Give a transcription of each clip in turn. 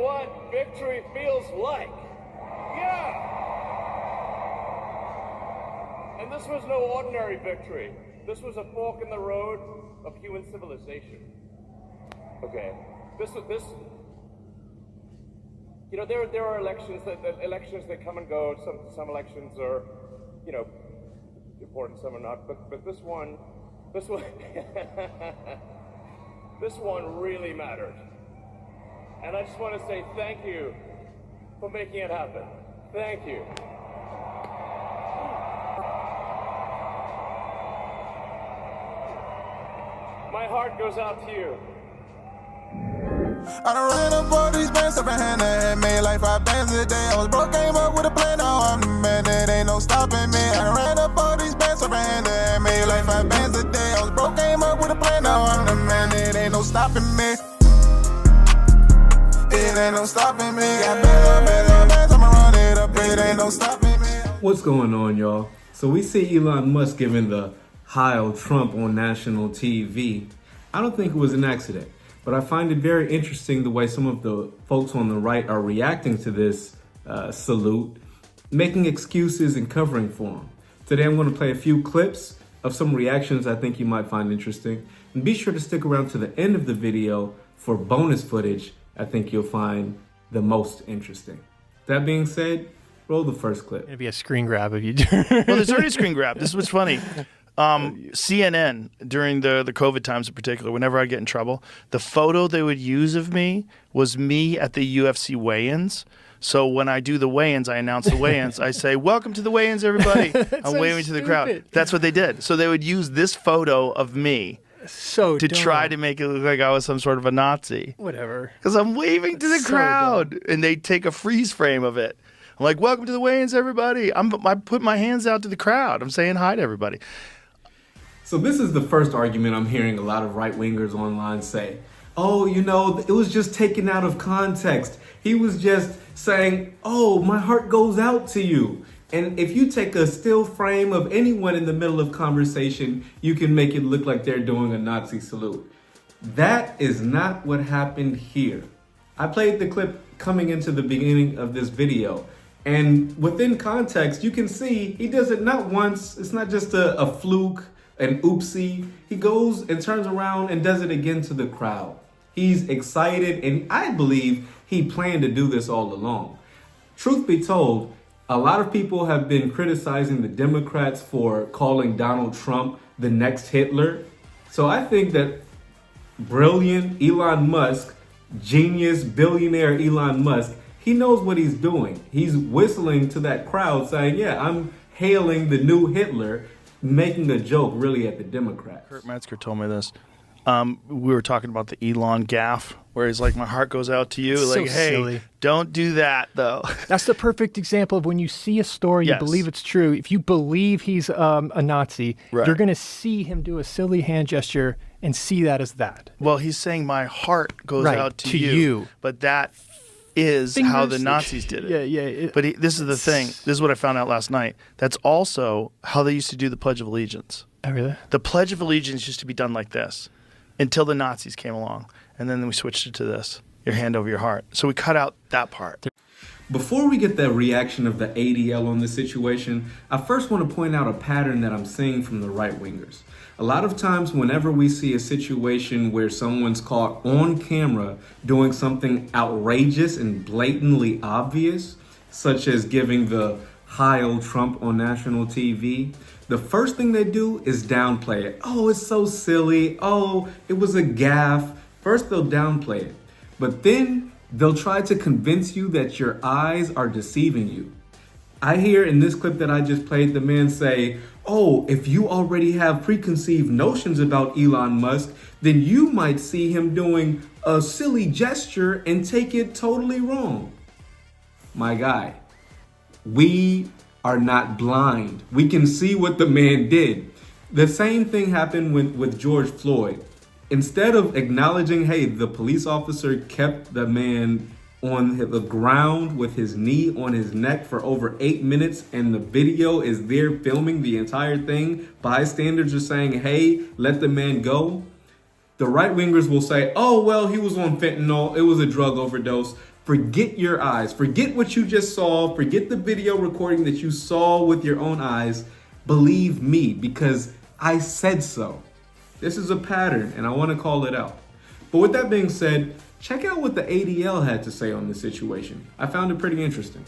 what victory feels like. Yeah! And this was no ordinary victory. This was a fork in the road of human civilization. Okay, this, you know, there are elections that come and go. Some elections are, you know, important, some are not. But this one, this one really mattered. And I just want to say thank you for making it happen. Thank you. My heart goes out to you. I done ran up all these bands up in hand and made like 5 bands a day. I was broke, came up with a plan, now I'm the man, there ain't no stopping me. I done ran up all these bands up in hand and made like 5 bands a day. I was broke, came up with a plan, now I'm the man, there ain't no stopping me. It ain't no stopping me. Got bands, I'ma run it up, it ain't no stopping me. What's going on, y'all? So we see Elon Musk giving the Heil Trump on national TV. I don't think it was an accident, but I find it very interesting the way some of the folks on the right are reacting to this salute, making excuses and covering for him. Today I'm going to play a few clips of some reactions I think you might find interesting, and be sure to stick around to the end of the video for bonus footage I think you'll find the most interesting. That being said, roll the first clip. It'd be a screen grab if you do. Well, there's already a screen grab. This was funny. CNN, during the COVID times in particular, whenever I get in trouble, the photo they would use of me was me at the UFC weigh-ins. So when I do the weigh-ins, I announce the weigh-ins. I say, "Welcome to the weigh-ins, everybody." I'm so waving to the crowd. stupid. That's what they did. So they would use this photo of me So to dumb. try to make it look like I was some sort of a Nazi. Whatever. Because I'm waving to the So crowd, and they take a freeze frame of it. I'm like, "Welcome to the weigh-ins, everybody." I put my hands out to the crowd. I'm saying hi to everybody. So this is the first argument I'm hearing a lot of right-wingers online say. Oh, you know, it was just taken out of context. He was just saying, oh, my heart goes out to you. And if you take a still frame of anyone in the middle of conversation, you can make it look like they're doing a Nazi salute. That is not what happened here. I played the clip coming into the beginning of this video. And within context, you can see he does it not once. It's not just a fluke, an oopsie. He goes and turns around and does it again to the crowd. He's excited, and I believe he planned to do this all along. Truth be told, a lot of people have been criticizing the Democrats for calling Donald Trump the next Hitler. So I think that brilliant Elon Musk, genius billionaire Elon Musk, he knows what he's doing. He's whistling to that crowd saying, yeah, I'm hailing the new Hitler, making a joke really at the Democrats. Kurt Metzger told me this. We were talking about the Elon gaffe, where he's like, my heart goes out to you. So Like, hey, silly. don't do that, though. That's the perfect example of when you see a story, you Yes. believe it's true. If you believe he's a Nazi, Right. you're going to see him do a silly hand gesture and see that as that. Well, he's saying my heart goes Right, out to to you. you. But that is how the Fingers- Nazis did it. Yeah. But this is the thing. This is what I found out last night. That's also how they used to do the Pledge of Allegiance. Oh, really? The Pledge of Allegiance used to be done like this until the Nazis came along. And then we switched it to this, your hand over your heart. So we cut out that part. Before we get the reaction of the ADL on this situation, I first want to point out a pattern that I'm seeing from the right-wingers. A lot of times whenever we see a situation where someone's caught on camera doing something outrageous and blatantly obvious, such as giving the Heil Trump on national TV, the first thing they do is downplay it. Oh, it's so silly. Oh, it was a gaffe. First they'll downplay it, but then they'll try to convince you that your eyes are deceiving you. I hear in this clip that I just played the man say, oh, if you already have preconceived notions about Elon Musk, then you might see him doing a silly gesture and take it totally wrong. My guy, we are not blind. We can see what the man did. The same thing happened with George Floyd. Instead of acknowledging, hey, the police officer kept the man on the ground with his knee on his neck for over 8 minutes, and the video is there filming the entire thing. Bystanders are saying, hey, let the man go. The right-wingers will say, oh, well, he was on fentanyl. It was a drug overdose. forget your eyes. Forget what you just saw. Forget the video recording that you saw with your own eyes. Believe me, because I said so. This is a pattern, and I want to call it out. But with that being said, check out what the ADL had to say on this situation. I found it pretty interesting.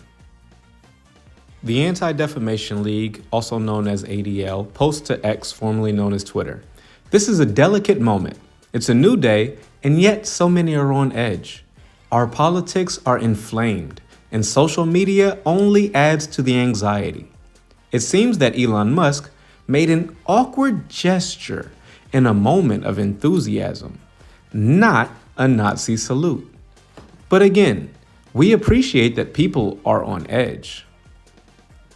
The Anti-Defamation League, also known as ADL, posts to X, formerly known as Twitter. This is a delicate moment. It's a new day, and yet so many are on edge. Our politics are inflamed, and social media only adds to the anxiety. It seems that Elon Musk made an awkward gesture in a moment of enthusiasm, not a Nazi salute. But again, we appreciate that people are on edge.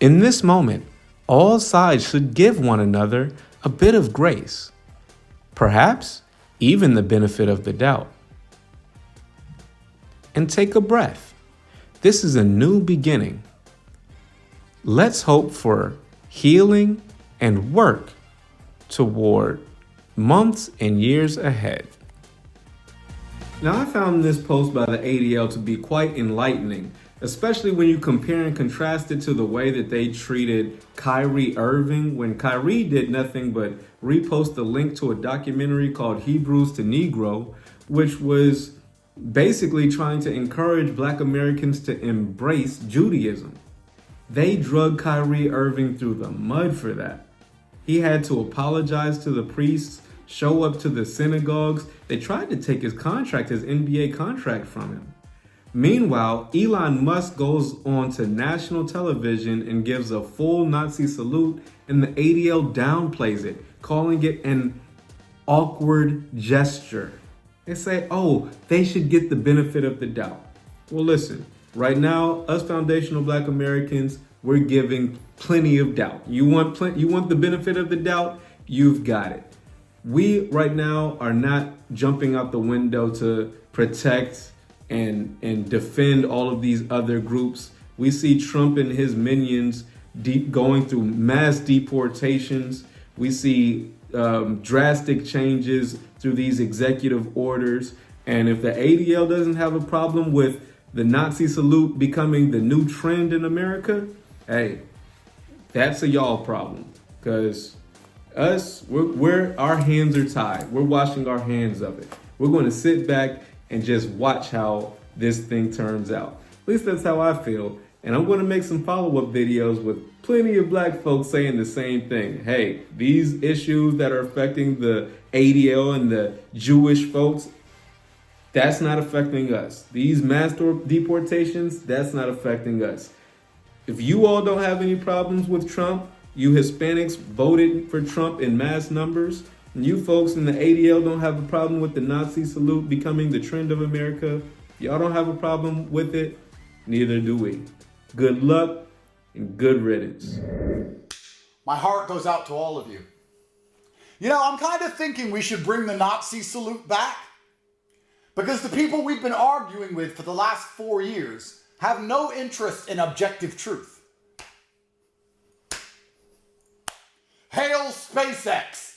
In this moment, all sides should give one another a bit of grace, perhaps even the benefit of the doubt. And take a breath. This is a new beginning. Let's hope for healing and work toward months and years ahead. Now, I found this post by the ADL to be quite enlightening, especially when you compare and contrast it to the way that they treated Kyrie Irving when Kyrie did nothing but repost a link to a documentary called Hebrews to Negro, which was basically trying to encourage Black Americans to embrace Judaism. They drug Kyrie Irving through the mud for that. He had to apologize to the priests, show up to the synagogues. They tried to take his contract, his NBA contract, from him. Meanwhile, Elon Musk goes on to national television and gives a full Nazi salute, and the ADL downplays it, calling it an awkward gesture. They say, oh, they should get the benefit of the doubt. Well, listen, right now, us foundational Black Americans, we're giving plenty of doubt. You want the benefit of the doubt? You've got it. We right now are not jumping out the window to protect and defend all of these other groups. We see Trump and his minions going through mass deportations. We see drastic changes through these executive orders. And if the ADL doesn't have a problem with the Nazi salute becoming the new trend in America, hey, that's a y'all problem. Because our hands are tied. We're washing our hands of it. We're going to sit back and just watch how this thing turns out. At least that's how I feel. And I'm going to make some follow-up videos with plenty of Black folks saying the same thing. Hey, these issues that are affecting the ADL and the Jewish folks, that's not affecting us. These mass deportations, that's not affecting us. If you all don't have any problems with Trump, you Hispanics voted for Trump in mass numbers, and you folks in the ADL don't have a problem with the Nazi salute becoming the trend of America, y'all don't have a problem with it, neither do we. Good luck and good riddance. My heart goes out to all of you. You know, I'm kind of thinking we should bring the Nazi salute back, because the people we've been arguing with for the last 4 years have no interest in objective truth. Hail SpaceX!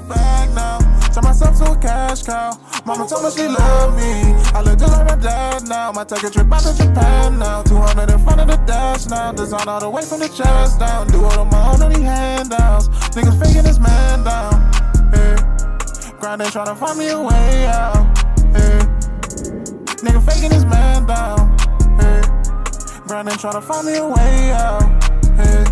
Bag now. Turn myself to a cash cow. Mama told me she loved me. I look just like my dad now. Might take a trip out to Japan now. 200 in front of the dash now. Design all the way from the chest down. Do all of my own dirty handouts. Niggas faking this man down. Hey. Grinding trying to find me a way out. Hey. Nigga faking this man down. Hey. Grinding trying to find me a way out. Hey.